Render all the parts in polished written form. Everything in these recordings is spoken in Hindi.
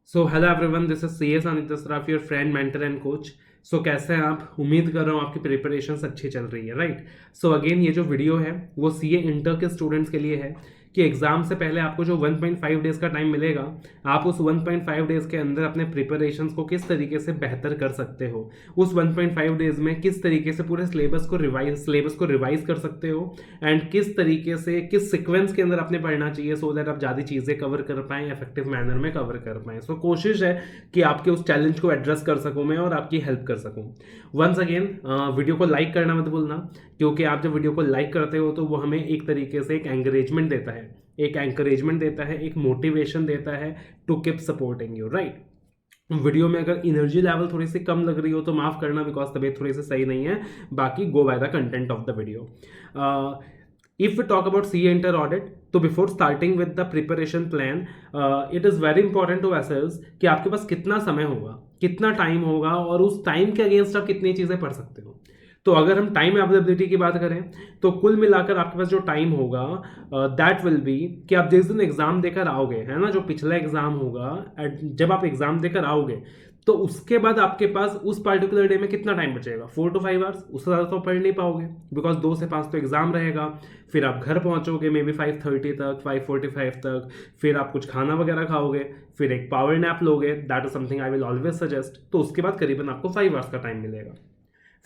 So hello everyone, this is C S Anita Saraf, your friend mentor and coach. So कैसे हैं आप? उम्मीद कर रहा हूँ आपकी प्रिपरेशन अच्छी चल रही है, राइट? सो अगेन ये जो वीडियो है वो सीए इंटर के स्टूडेंट्स के लिए है कि एग्जाम से पहले आपको जो 1.5 डेज का टाइम मिलेगा, आप उस 1.5 डेज के अंदर अपने प्रिपरेशंस को किस तरीके से बेहतर कर सकते हो। उस 1.5 डेज में किस तरीके से पूरे सिलेबस को रिवाइज कर सकते हो, एंड किस तरीके से किस सीक्वेंस के अंदर आपने पढ़ना चाहिए सो दैट आप ज़्यादा चीज़ें कवर कर पाएँ, इफेक्टिव मैनर में कवर कर पाएँ। सो कोशिश है कि आपके उस चैलेंज को एड्रेस कर सकूँ मैं और आपकी हेल्प कर सकूँ। वंस अगेन वीडियो को लाइक करना मत भूलना, क्योंकि आप जब वीडियो को लाइक करते हो तो वो हमें एक तरीके से एक एंकरेजमेंट देता है, एक मोटिवेशन देता है to keep supporting you, right? Video में अगर एनर्जी लेवल थोड़ी सी कम लग रही हो तो माफ करना, बिकॉज तबीयत थोड़ी सी सही नहीं है। बाकी go by the content of the video. If we talk about C inter audit, तो before starting with the preparation plan, it is very important to assess कि आपके पास कितना समय होगा, कितना टाइम होगा, और उस टाइम के अगेंस्ट आप कितनी चीज़ें पढ़ सकते हो। तो अगर हम टाइम अवेलेबिलिटी की बात करें तो कुल मिलाकर आपके पास जो टाइम होगा दैट विल बी कि आप जिस दिन एग्जाम देकर आओगे, है ना, जो पिछला एग्जाम होगा, जब आप एग्जाम देकर आओगे तो उसके बाद आपके पास उस पर्टिकुलर डे में कितना टाइम बचेगा? 4 to 5 आवर्स। उससे ज़्यादा तो पढ़ नहीं पाओगे, बिकॉज 2 से 5 तो एग्जाम रहेगा। फिर आप घर पहुंचोगे मे बी 5:30 तक, 5:45 तक। फिर आप कुछ खाना वगैरह खाओगे, फिर एक पावर नैप लोगे, that is something I will always suggest. तो उसके बाद करीबन आपको 5 आवर्स का टाइम मिलेगा।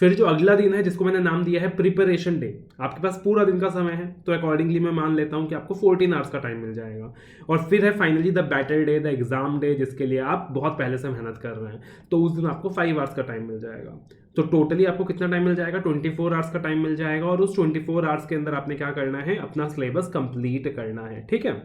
फिर जो अगला दिन है जिसको मैंने नाम दिया है प्रिपरेशन डे, आपके पास पूरा दिन का समय है, तो अकॉर्डिंगली मैं मान लेता हूँ कि आपको 14 आवर्स का टाइम मिल जाएगा। और फिर है finally the battle day, the exam day, जिसके लिए आप बहुत पहले से मेहनत कर रहे हैं, तो उस दिन आपको 5 आवर्स का टाइम मिल जाएगा। तो टोटली आपको कितना टाइम मिल जाएगा? 24 आवर्स का टाइम मिल जाएगा, और उस 24 आवर्स के अंदर आपने क्या करना है? अपना सिलेबस कंप्लीट करना है, ठीक है?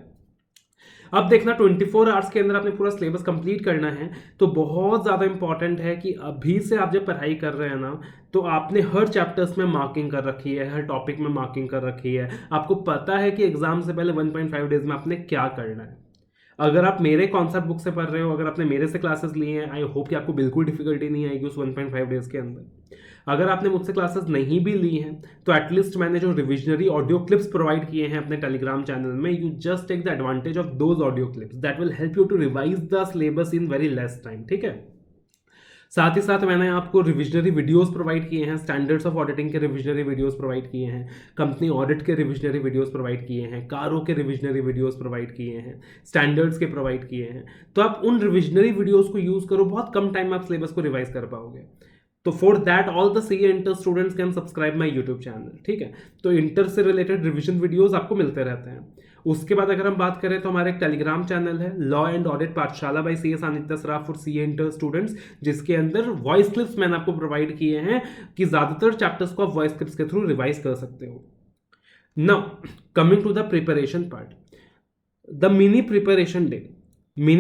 अब देखना, 24 आवर्स के अंदर आपने पूरा सिलेबस कंप्लीट करना है, तो बहुत ज़्यादा इंपॉर्टेंट है कि अभी से आप जब पढ़ाई कर रहे हैं ना, तो आपने हर चैप्टर्स में मार्किंग कर रखी है, हर टॉपिक में मार्किंग कर रखी है। आपको पता है कि एग्जाम से पहले 1.5 डेज में आपने क्या करना है। अगर आप मेरे कॉन्सेप्ट बुक से पढ़ रहे हो, अगर आपने मेरे से क्लासेस लिए हैं, आई होप कि आपको बिल्कुल डिफिकल्टी नहीं आएगी उस 1.5 डेज के अंदर। अगर आपने मुझसे क्लासेस नहीं भी ली हैं तो एटलीस्ट मैंने जो रिविजनरी ऑडियो क्लिप्स प्रोवाइड किए हैं अपने टेलीग्राम चैनल में, you just take the advantage of those audio clips, that will help you to revise the syllabus in very less time, ठीक है? साथ ही साथ मैंने आपको रिविजनरी वीडियोस प्रोवाइड किए हैं, स्टैंडर्ड्स ऑफ ऑडिटिंग के रिविजनरी वीडियोस प्रोवाइड किए हैं, कंपनी ऑडिट के रिविजनरी वीडियोस प्रोवाइड किए हैं, कारों के रिविजनरी वीडियोस प्रोवाइड किए हैं, स्टैंडर्ड्स के प्रोवाइड किए हैं। तो आप उन रिविजनरी वीडियोस को यूज करो, बहुत कम टाइम में आप सिलेबस को रिवाइज कर पाओगे। तो for that all the CA inter students can subscribe my YouTube channel, ठीक है? तो इंटर से रिलेटेड रिविजन वीडियोस आपको मिलते रहते हैं। उसके बाद अगर हम बात करें तो हमारे एक टेलीग्राम चैनल है, law and audit Pathshala by C S Anita Saraf for CA inter students, जिसके अंदर वॉइस क्लिप्स मैंने आपको प्रोवाइड किए हैं कि ज्यादातर चैप्टर्स को आप वॉइस क्लिप्स के थ्रू रिवाइज कर सकते हो। Now coming to the preparation part, the mini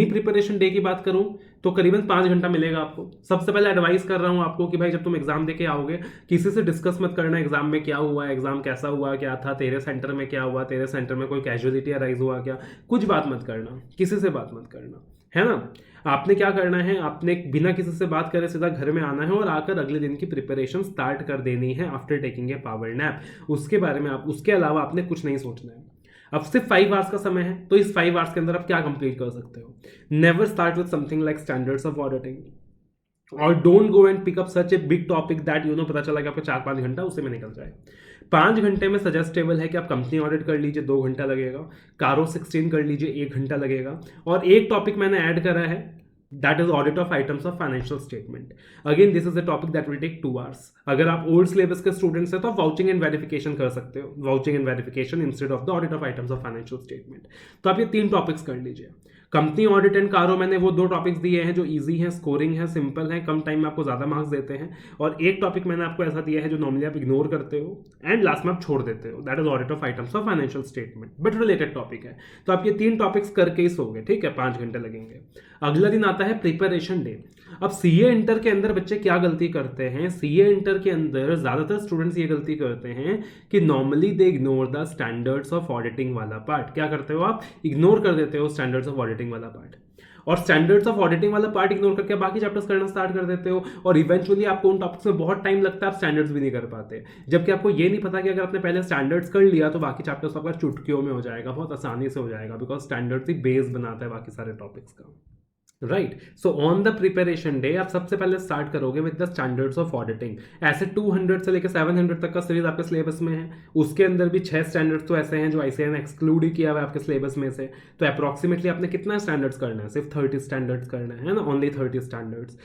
preparation day की बात करूं तो करीबन 5 घंटा मिलेगा आपको। सबसे पहले एडवाइस कर रहा हूं आपको कि भाई जब तुम एग्जाम देके आओगे, किसी से डिस्कस मत करना एग्जाम में क्या हुआ, एग्जाम कैसा हुआ, क्या था, तेरे सेंटर में क्या हुआ, तेरे सेंटर में कोई कैजुअलिटी अराइज हुआ क्या, कुछ बात मत करना, किसी से बात मत करना, है ना? आपने क्या करना है, आपने बिना किसी से बात करे सीधा घर में आना है और आकर अगले दिन की प्रिपरेशन स्टार्ट कर देनी है after taking a power nap. उसके बारे में आप, उसके अलावा आपने कुछ नहीं सोचना है। अब सिर्फ 5 आवर्स का समय है, तो इस 5 आवर्स के अंदर आप क्या कंप्लीट कर सकते हो? Never start with something like standards of auditing, और don't go and pick up such a big topic that you know पता चला कि आपको 4-5 घंटा उसी में निकल जाए। 5 घंटे में सजेस्टेबल है कि आप कंपनी ऑडिट कर लीजिए, 2 घंटा लगेगा, कारो 16 कर लीजिए, 1 घंटा लगेगा, और एक टॉपिक मैंने ऐड करा है, that is audit of items of financial statement. Again this is a topic that will take 2 hours. अगर आप ओल्ड सिलेबस के स्टूडेंट्स हैं तो आप वाउचिंग एंड वेरिफिकेशन कर सकते हो, vouching and verification instead of the audit of items of financial statement. तो आप ये 3 टॉपिक्स कर लीजिए। कंपनी ऑडिट एंड कारो मैंने वो 2 टॉपिक्स दिए हैं जो इजी हैं, स्कोरिंग है, सिंपल है, कम टाइम में आपको ज्यादा मार्क्स देते हैं, और एक टॉपिक मैंने आपको ऐसा दिया है जो नॉर्मली आप इग्नोर करते हो एंड लास्ट में आप छोड़ देते हो, that is audit of items of financial statement, but related topic है। तो आप ये 3 टॉपिक्स करके ही सोगे, ठीक है? 5 घंटे लगेंगे। अगला दिन आता है प्रिपरेशन डे। अब सीए इंटर के अंदर बच्चे क्या गलती करते हैं? सीए इंटर के अंदर ज्यादातर स्टूडेंट्स ये गलती करते हैं कि normally they ignore the standards of auditing वाला पार्ट। क्या करते हो आप? इग्नोर कर देते हो स्टैंडर्ड्स ऑफ ऑडिटिंग वाला पार्ट, और स्टैंडर्ड्स ऑफ ऑडिटिंग वाला पार्ट इग्नोर करके बाकी चैप्टर्स करना स्टार्ट कर देते हो, और इवेंचुअली आपको उन टॉपिक्स में बहुत टाइम लगता है, आप स्टैंडर्ड्स भी नहीं कर पाते। जबकि आपको ये नहीं पता कि अगर आपने पहले स्टैंडर्ड्स कर लिया तो बाकी चैप्टर्स आपका चुटकियों में हो जाएगा, बहुत आसानी से हो जाएगा, बिकॉज स्टैंडर्ड्स ही बेस बनाता है बाकी सारे टॉपिक्स का। Right. So on the preparation day आप सबसे पहले स्टार्ट करोगे with the standards of auditing. ऐसे 200 से लेकर 700 तक का सीरीज आपके सिलेबस में है, उसके अंदर भी 6 स्टैंडर्ड्स तो ऐसे हैं जो आईसीएआई ने एक्सक्लूड ही किया हुआ है आपके सिलेबस में से। तो अप्रॉक्सीमेटली आपने कितना स्टैंडर्ड्स करना है? सिर्फ 30 स्टैंडर्ड्स करना है ना, ओनली 30 स्टैंडर्ड्स।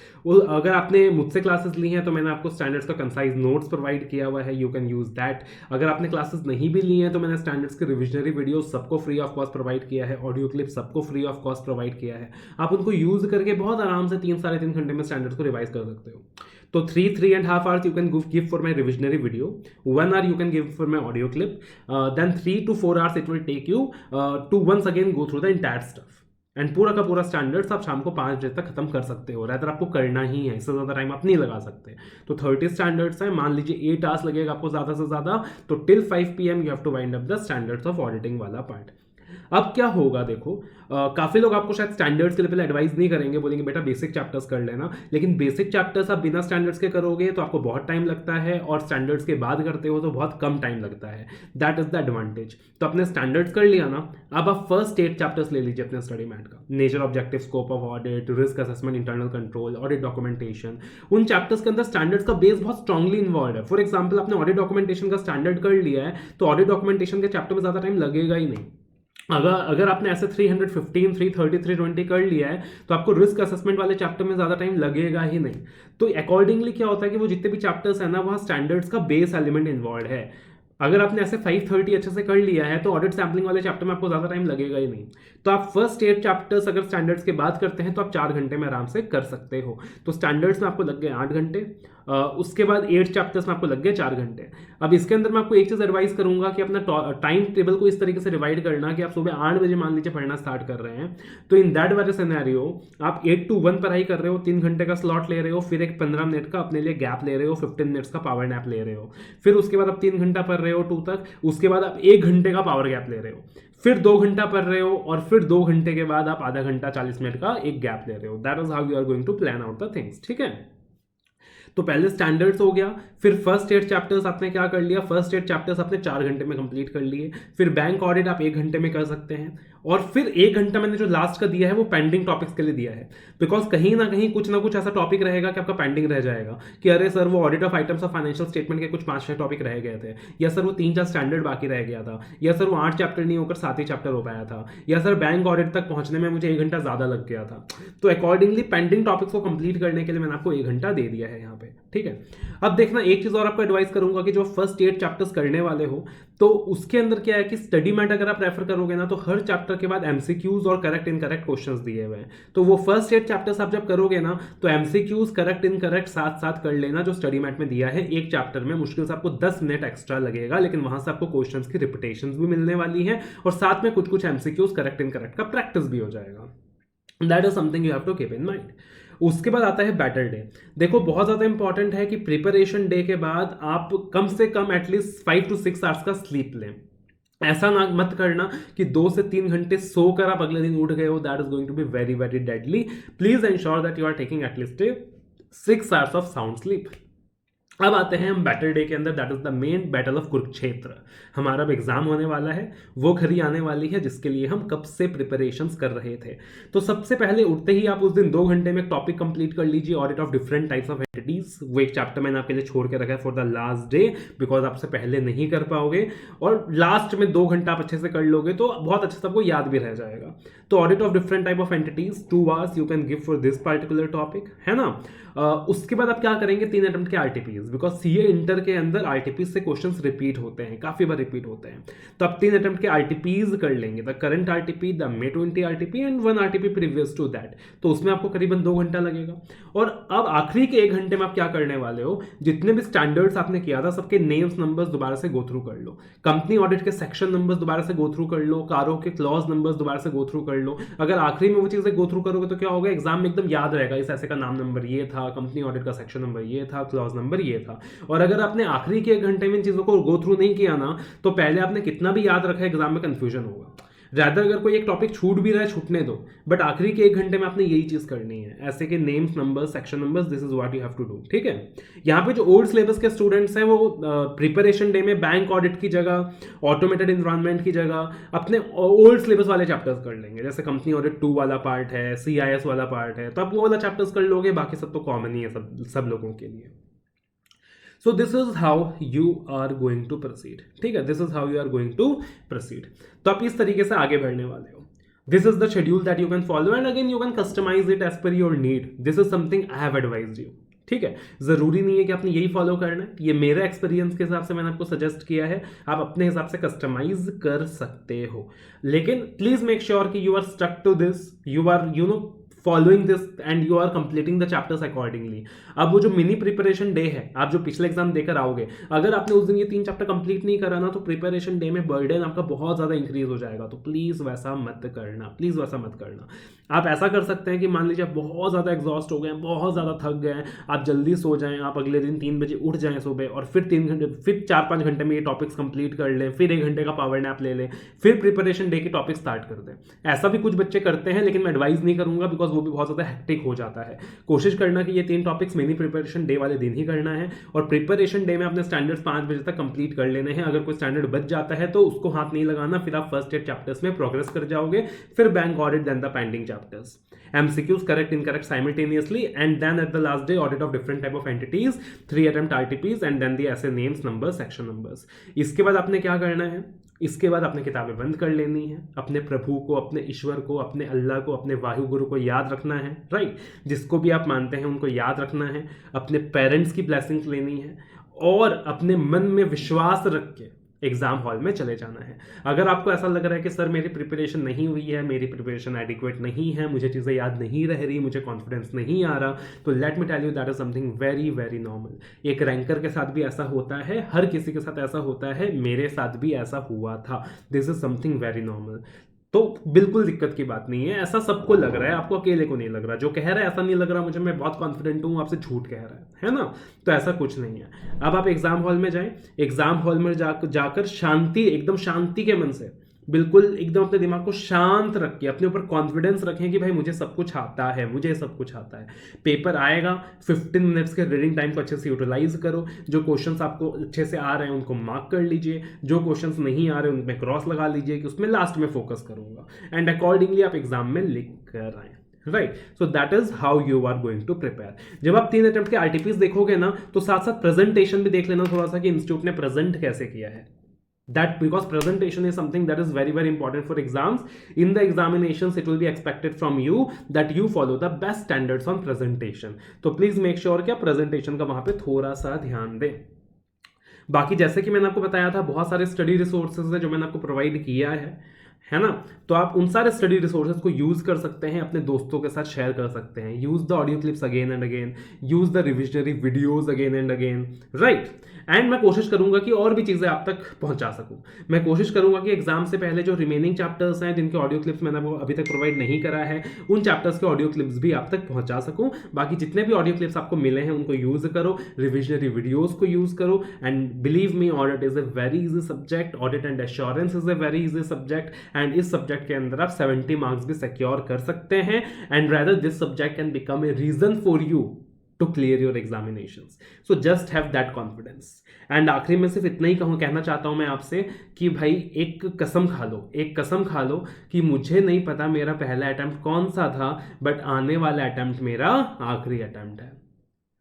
अगर आपने मुझसे क्लासेस ली हैं तो मैंने आपको स्टैंडर्ड्स का कंसाइज नोट्स प्रोवाइड किया हुआ है, यू कैन यूज दैट। अगर आपने क्लासेस नहीं भी ली हैं तो मैंने स्टैंडर्ड्स के रिविजनरी वीडियो सबको फ्री ऑफ कॉस्ट प्रोवाइड किया है, ऑडियो क्लिप सबको फ्री ऑफ कॉस्ट प्रोवाइड किया है। आप उनको यूज करके बहुत आराम से 3-3.5 घंटे में स्टैंडर्ड्स को रिवाइज कर सकते हो। तो 3.5 hours you can give for my revisionary video, 1 hour you can give for my audio clip, then 3 to 4 hours it will take you to once again go through the entire stuff, and पूरा का पूरा स्टैंडर्ड्स आप शाम को 5 बजे तक खत्म कर सकते हो। रादर आपको करना ही है, इससे ज़्यादा टाइम आप नहीं लगा सकते। तो 30 स्टैंडर्ड्स है, मान लीजिए 8 hours लगेगा आपको ज़्यादा से ज़्यादा, तो till 5 PM you have to wind up the standards of auditing वाला पार्ट। अब क्या होगा देखो, काफ़ी लोग आपको शायद स्टैंडर्ड्स के लिए पहले एडवाइस नहीं करेंगे, बोलेंगे बेटा बेसिक चैप्टर्स कर लेना, लेकिन बेसिक चैप्टर्स आप बिना स्टैंडर्ड्स के करोगे तो आपको बहुत टाइम लगता है, और स्टैंडर्ड्स के बाद करते हो तो बहुत कम टाइम लगता है। That is the advantage. तो अपने स्टैंडर्ड्स कर लिया ना, अब आप फर्स्ट 8 चैप्टर्स ले लीजिए अपने स्टडी मैट का, nature, objective, scope of audit, risk assessment, internal control, audit documentation. उन चैप्टर्स के अंदर स्टैंडर्ड्स का बेस बहुत स्ट्रांगली इन्वॉल्व है। फॉर एग्जाम्पल आपने ऑडिट डॉक्यूमेंटेशन का स्टैंडर्ड कर लिया है तो ऑडिट डॉक्यूमेंटेशन के चैप्टर में ज़्यादा टाइम लगेगा ही नहीं। अगर आपने ऐसे 315, 330, 320 कर लिया है तो आपको रिस्क असेसमेंट वाले चैप्टर में ज़्यादा टाइम लगेगा ही नहीं। तो अकॉर्डिंगली क्या होता है कि वो जितने भी चैप्टर्स है ना, वहाँ स्टैंडर्ड्स का बेस एलिमेंट इन्वॉल्व है। अगर आपने ऐसे 530 अच्छे से कर लिया है तो ऑडिट सैम्पलिंग वाले चैप्टर में आपको ज़्यादा टाइम लगेगा ही नहीं। तो आप फर्स्ट 8 चैप्टर्स अगर स्टैंडर्ड्स के बाद करते हैं तो आप 4 घंटे में आराम से कर सकते हो। तो स्टैंडर्ड्स में आपको लग गए 8 घंटे, उसके बाद 8 चैप्टर्स में आपको लग गए 4 घंटे। अब इसके अंदर मैं आपको एक चीज़ एडवाइस करूंगा कि अपना टाइम टेबल को इस तरीके से डिवाइड करना कि आप सुबह 8 बजे मान लीजिए पढ़ना स्टार्ट कर रहे हैं, तो इन दैट वाले सिनेरियो आप 8 to 1 पढ़ाई कर रहे हो, 3 घंटे का स्लॉट ले रहे हो, फिर एक 15 मिनट का अपने लिए गैप ले रहे हो, 15 मिनट्स का पावर नैप ले रहे हो, फिर उसके बाद आप 3 घंटा पढ़ रहे हो 2 तक, उसके बाद आप 1 घंटे का पावर गैप ले रहे हो, फिर 2 घंटा पढ़ रहे हो, और फिर 2 घंटे के बाद आप आधा घंटा 40 मिनट का एक गैप ले रहे हो। That is how you are going to plan out the things. ठीक है, तो पहले स्टैंडर्ड्स हो गया, फिर फर्स्ट 8 चैप्टर्स आपने क्या कर लिया, फर्स्ट 8 चैप्टर्स आपने 4 घंटे में कंप्लीट कर लिए। फिर बैंक ऑडिट आप 1 घंटे में कर सकते हैं, और फिर 1 घंटा मैंने जो लास्ट का दिया है वो पेंडिंग टॉपिक्स के लिए दिया है, बिकॉज कहीं ना कुछ ऐसा टॉपिक रहेगा कि आपका पेंडिंग रह जाएगा कि अरे सर वो audit of items of financial statement के कुछ 5-6 टॉपिक रह गए थे, या सर वो 3-4 स्टैंडर्ड बाकी रह गया था, या सर वो 8 चैप्टर नहीं होकर 7 ही चैप्टर हो पाया था, या सर बैंक ऑडिट तक पहुंचने में मुझे 1 घंटा ज्यादा लग गया था। तो अकॉर्डिंगली पेंडिंग टॉपिक्स को कंप्लीट करने के लिए मैंने आपको 1 घंटा दे दिया है यहाँ पे। ठीक है, अब देखना एक चीज और आपको एडवाइस करूंगा कि जो फर्स्ट 8 चैप्टर्स करने वाले हो तो उसके अंदर क्या है कि स्टडी मैट अगर आप रेफर करोगे ना तो हर चैप्टर के बाद एमसीक्यूज और करेक्ट इनकरेक्ट क्वेश्चंस दिए हुए हैं। तो वो फर्स्ट 8 चैप्टर्स आप जब करोगे ना तो एमसीक्यूज करेक्ट इनकरेक्ट साथ साथ कर लेना, जो स्टडी मैट में दिया है। एक चैप्टर में मुश्किल से आपको 10 मिनट एक्स्ट्रा लगेगा, लेकिन वहां से आपको क्वेश्चंस की रिपीटेशंस भी मिलने वाली है, और साथ में कुछ एमसीक्यूज करेक्ट इनकरेक्ट का प्रैक्टिस भी हो जाएगा। That is something you have to keep in mind. उसके बाद आता है बैटल डे। देखो बहुत ज़्यादा इंपॉर्टेंट है कि प्रिपरेशन डे के बाद आप कम से कम एटलीस्ट 5 to 6 hours का स्लीप लें। ऐसा ना मत करना कि 2 से 3 घंटे सोकर आप अगले दिन उठ गए हो, that is going to be very very deadly. Please ensure that you are taking at least 6 hours of sound sleep. अब आते हैं हम बैटल डे के अंदर, that is the main battle of Kurukshetra. हमारा अब एग्जाम होने वाला है, वो घड़ी आने वाली है जिसके लिए हम कब से प्रिपरेशंस कर रहे थे। तो सबसे पहले उठते ही आप उस दिन 2 घंटे में टॉपिक कंप्लीट कर लीजिए, audit of different types of entities. वो एक चैप्टर मैंने आपके लिए छोड़ के रखा है for the last day, because आपसे पहले नहीं कर पाओगे, और लास्ट में 2 घंटा आप अच्छे से कर लोगे तो बहुत अच्छे से आपको याद भी रह जाएगा। तो audit of different type of entities 2 hours you can give for this particular topic, है ना। उसके बाद आप क्या करेंगे, 3 अटेम्प्ट के आरटीपीज, बिकॉज सीए इंटर के अंदर आरटीपीज से क्वेश्चंस रिपीट होते हैं, काफी बार रिपीट होते हैं। तो आप 3 अटेम्प्ट के आरटीपीज कर लेंगे, the current RTP, the May 20 RTP and 1 RTP previous to that. तो उसमें आपको करीबन 2 घंटा लगेगा। और अब आखिरी के 1 घंटे में आप क्या करने वाले हो, जितने भी स्टैंडर्ड्स आपने किया था सबके नेम्स नंबर्स दोबारा से गो थ्रू कर लो, कंपनी ऑडिट के सेक्शन नंबर्स दोबारा से गो थ्रू कर लो, कारों के क्लॉज नंबर्स दोबारा से गो थ्रू कर लो। अगर आखिरी में वो चीजें गो थ्रू करोगे तो क्या होगा, एग्जाम में एकदम याद रहेगा, इस ऐसे का नाम नंबर ये था, कंपनी ऑडिट का सेक्शन नंबर ये था, क्लॉज नंबर ये था। और अगर आपने आखिरी के 1 घंटे में इन चीजों को गो थ्रू नहीं किया ना, तो पहले आपने कितना भी याद रखा एग्जाम में कंफ्यूजन होगा। रैदर अगर कोई एक टॉपिक छूट भी रहा है छूटने दो, बट आखिरी के 1 घंटे में आपने यही चीज करनी है, ऐसे के names numbers section numbers, this is what you have to do, ठीक है। यहाँ पे जो ओल्ड सिलेबस के स्टूडेंट्स हैं वो प्रिपरेशन डे में बैंक ऑडिट की जगह, ऑटोमेटेड एनवायरनमेंट की जगह अपने ओल्ड सिलेबस वाले चैप्टर्स कर लेंगे, जैसे कंपनी ऑडिट 2 वाला पार्ट है, CIS वाला पार्ट है, तो आप वो वाला चैप्टर्स कर लोगे, बाकी सब तो कॉमन ही है सब लोगों के लिए। So this is how you are going to proceed, ठीक है, this is how you are going to proceed. तो आप इस तरीके से आगे बढ़ने वाले हो। This is the schedule that you can follow and again you can customise it as per your need. This is something I have advised you, ठीक है। जरूरी नहीं है कि आपने यही फॉलो करना है, ये मेरे एक्सपीरियंस के हिसाब से मैंने आपको सजेस्ट किया है, आप अपने हिसाब से कस्टमाइज कर सकते हो, लेकिन प्लीज मेक श्योर कि you are stuck to this, you are following this and you are completing the chapters accordingly. अब वो जो मिनी प्रिपरेशन डे है, आप जो पिछले एग्जाम देकर आओगे, अगर आपने उस दिन ये 3 चैप्टर कंप्लीट नहीं करा ना, तो प्रिपरेशन डे में बर्डन आपका बहुत ज्यादा इंक्रीज हो जाएगा। तो प्लीज वैसा मत करना, प्लीज वैसा मत करना। आप ऐसा कर सकते हैं कि मान लीजिए आप बहुत ज्यादा एग्जॉस्ट हो गए हैं, बहुत ज्यादा थक गए हैं, आप जल्दी सो जाएं, आप अगले दिन 3 बजे उठ जाएं सुबह, और फिर 3 घंटे, फिर 4-5 घंटे में ये टॉपिक्स कंप्लीट कर लें, फिर 1 घंटे का पावर नैप ले लें, फिर प्रिपरेशन डे के टॉपिक स्टार्ट कर दें। ऐसा भी कुछ बच्चे करते हैं, लेकिन मैं एडवाइज नहीं करूंगा, बिकॉज वो भी बहुत ज्यादा हेक्टिक हो जाता है। कोशिश करना कि ये 3 टॉपिक्स मिनी प्रिपरेशन डे वाले दिन ही करना है, और प्रिपरेशन डे में अपने स्टैंडर्ड्स 5 बजे तक कंप्लीट कर लेने हैं। अगर कोई स्टैंडर्ड बच जाता है तो उसको हाथ नहीं लगाना, फिर आप फर्स्ट 8 चैप्टर्स में प्रोग्रेस कर जाओगे, फिर bank audit, then the pending chapters, MCQs correct incorrect simultaneously, and then at the last day audit of different type of entities, 3 attempt RTPs, and then the essay names, numbers, section numbers। इसके बाद आपने क्या करना है, इसके बाद आपने किताबें बंद कर लेनी है, अपने प्रभु को, अपने ईश्वर को, अपने अल्लाह को, अपने वायु गुरु को याद रखना है, राइट, जिसको भी आप मानते हैं उनको याद रखना है, अपने पेरेंट्स की ब्लेसिंग्स लेनी है, और अपने मन में विश्वास रख के एग्जाम हॉल में चले जाना है। अगर आपको ऐसा लग रहा है कि सर मेरी प्रिपरेशन नहीं हुई है, मेरी प्रिपरेशन एडिक्वेट नहीं है, मुझे चीज़ें याद नहीं रह रही, मुझे कॉन्फिडेंस नहीं आ रहा, तो let me tell you that is something very very normal. एक रैंकर के साथ भी ऐसा होता है, हर किसी के साथ ऐसा होता है, मेरे साथ भी ऐसा हुआ था। This is something very normal. तो बिल्कुल दिक्कत की बात नहीं है, ऐसा सबको लग रहा है, आपको अकेले को नहीं लग रहा। जो कह रहा है ऐसा नहीं लग रहा मुझे, मैं बहुत कॉन्फिडेंट हूँ, आपसे झूठ कह रहा है ना। तो ऐसा कुछ नहीं है। अब आप एग्जाम हॉल में जाएं, एग्जाम हॉल में जाकर शांति, एकदम शांति के मन से, बिल्कुल एकदम अपने दिमाग को शांत रख के, अपने ऊपर कॉन्फिडेंस रखें कि भाई मुझे सब कुछ आता है, मुझे सब कुछ आता है। पेपर आएगा, 15 मिनट्स के रीडिंग टाइम को अच्छे से यूटिलाइज करो। जो क्वेश्चंस आपको अच्छे से आ रहे हैं उनको मार्क कर लीजिए, जो क्वेश्चंस नहीं आ रहे उनमें क्रॉस लगा लीजिए कि उसमें लास्ट में फोकस करूंगा, एंड अकॉर्डिंगली आप एग्जाम में लिख कर आए, right. So that is how you are going to prepare. जब आप 3 अटेम्प्ट के आरटीपीज देखोगे ना, तो साथ साथ प्रेजेंटेशन भी देख लेना थोड़ा सा कि इंस्टीट्यूट ने प्रेजेंट कैसे किया है। That because presentation is something that is very very important for exams. In the examinations it will be expected from you that you follow the best standards on presentation. तो please make sure कि आप presentation का वहां पे थोड़ा सा ध्यान दें। बाकी जैसे कि मैंने आपको बताया था, बहुत सारे स्टडी रिसोर्सेज है जो मैंने आपको प्रोवाइड किया है ना। तो आप उन सारे स्टडी रिसोर्सेज को यूज कर सकते हैं, अपने दोस्तों के साथ शेयर कर सकते हैं। Use the audio clips again and again, use the revisionary videos again and again, right. And मैं कोशिश करूंगा कि और भी चीजें आप तक पहुंचा सकूं। मैं कोशिश करूंगा कि एग्जाम से पहले जो रिमेनिंग चैप्टर्स हैं जिनके ऑडियो क्लिप्स मैंने वो अभी तक प्रोवाइड नहीं करा है, उन चैप्टर्स के ऑडियो क्लिप्स भी आप तक पहुंचा सकूं। बाकी जितने भी ऑडियो क्लिप्स आपको मिले हैं उनको यूज करो, रिविजनरी वीडियोज को यूज करो, and believe me audit is a very easy subject, audit and assurance is a very easy subject, and इस सब्जेक्ट के अंदर आप 70 मार्क्स भी सिक्योर कर सकते हैं, and rather this subject can become a reason for you to clear your examinations. So just have that confidence. And आखिरी में सिर्फ इतना ही कहना चाहता हूं मैं आपसे कि भाई एक कसम खा लो कि मुझे नहीं पता मेरा पहला अटेम्प्ट कौन सा था, बट आने वाला अटेम्प्ट मेरा आखिरी अटेम्प्ट है,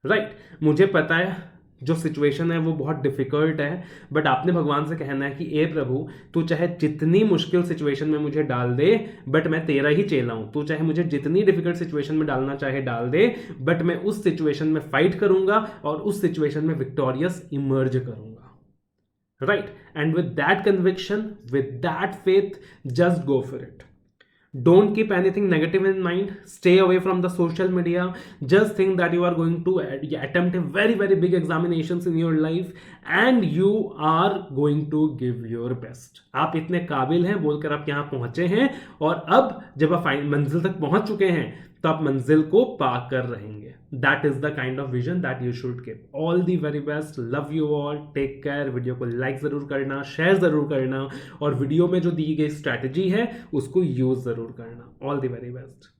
राइट। मुझे पता है जो सिचुएशन है वो बहुत डिफिकल्ट है, बट आपने भगवान से कहना है कि ए प्रभु, तू चाहे जितनी मुश्किल सिचुएशन में मुझे डाल दे, बट मैं तेरा ही चेला हूं। तू चाहे मुझे जितनी डिफिकल्ट सिचुएशन में डालना चाहे डाल दे, बट मैं उस सिचुएशन में फाइट करूंगा और उस सिचुएशन में विक्टोरियस इमर्ज करूंगा, right. And with that conviction, with that faith, just go for it. Don't keep anything negative in mind. Stay away from the social media. Just think that you are going to attempt a very very big examinations in your life and you are going to give your best. आप इतने काबिल हैं बोलकर आप यहाँ पहुंचे हैं, और अब जब आप मंजिल तक पहुंच चुके हैं तो आप मंजिल को पाकर रहेंगे। That is the kind of vision that you should keep. All the very best, love you all, take care. Video को लाइक ज़रूर करना, शेयर ज़रूर करना, और वीडियो में जो दी गई स्ट्रैटेजी है उसको यूज़ ज़रूर करना. All the very best.